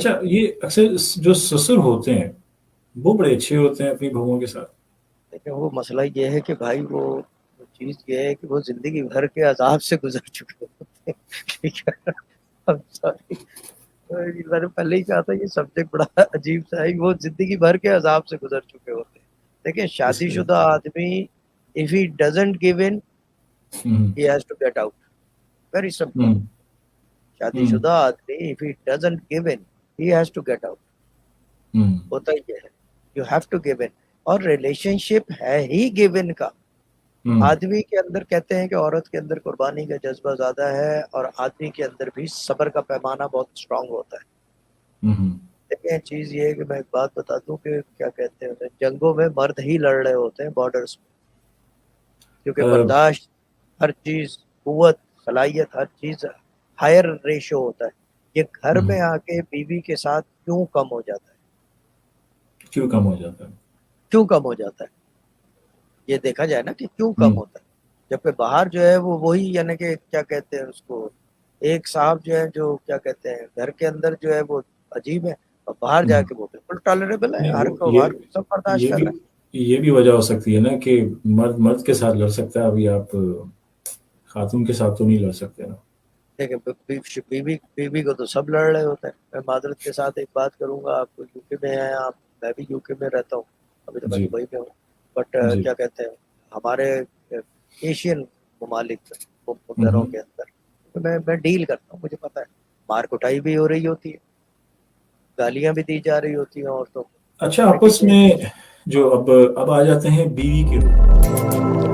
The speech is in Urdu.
اچھا یہ اکثر جو سسر ہوتے ہیں وہ بڑے اچھے ہوتے ہیں اپنی بہوؤں کے ساتھ. لیکن وہ مسئلہ یہ ہے کہ بھائی وہ چیز یہ ہے کہ وہ زندگی بھر کے عذاب سے گزر چکے ہوتے ہیں. ٹھیک ہے. I'm sorry. میں نے پہلے ہی کہا تھا یہ سبجیکٹ بڑا عجیب سا ہے. وہ زندگی بھر کے عذاب سے گزر چکے ہوتے ہیں. دیکھیں اس شادی لیے شدہ آدمی if he doesn't give in he has to get out. Very simple. شادی شدہ آدمی if he doesn't give in he has to get out. ہوتا ہی یہ ہے. You have to give in. اور ریلیشن شپ ہے ہی give in کا. آدمی کے اندر کہتے ہیں کہ عورت کے اندر قربانی کا جذبہ زیادہ ہے اور آدمی کے اندر بھی صبر کا پیمانہ بہت اسٹرانگ ہوتا ہے. دیکھیں چیز یہ ہے کہ میں ایک بات بتا دوں کہ کیا کہتے ہیں جنگوں میں مرد ہی لڑ رہے ہوتے ہیں بارڈرز میں, کیونکہ برداشت ہر چیز, قوت, صلاحیت, ہر چیز ہائر ریشو ہوتا ہے. یہ گھر میں آ کے بیوی کے ساتھ کیوں کم ہو جاتا ہے؟ کیوں کم ہو جاتا ہے؟ کیوں کم ہو جاتا ہے یہ دیکھا جائے نا کہ کیوں کم ہوتا ہے. جبکہ باہر جو ہے وہ وہی یعنی کہ کیا کہتے ہیں اس کو, ایک صاحب جو ہے جو کیا کہتے ہیں گھر کے اندر جو ہے وہ عجیب ہے اور باہر جا کے وہ بالکل ٹالریبل ہے. ہر کو ہر سب برداشت کر رہے ہیں. یہ بھی وجہ ہو سکتی ہے نا کہ مرد کے ساتھ لڑ سکتا ہے, ابھی آپ خاتون کے ساتھ تو نہیں لڑ سکتے نا. دیکھیں بیوی کو تو سب لڑ رہے ہوتے ہیں. میں معذرت کے ساتھ ایک بات کروں گا, آپ کو یو کے میں ہیں, آپ میں بھی یو کے میں رہتا ہوں, ابھی تو میں جی دبئی میں ہوں, بٹ جی کیا کہتے ہیں ہمارے ایشین ممالک گھروں کے اندر میں ڈیل کرتا ہوں, مجھے پتا ہے مار کٹائی بھی ہو رہی ہوتی ہے, گالیاں بھی دی جا رہی ہوتی ہیں عورتوں کو. اچھا آپس میں جو اب آ جاتے ہیں بیوی کے روپ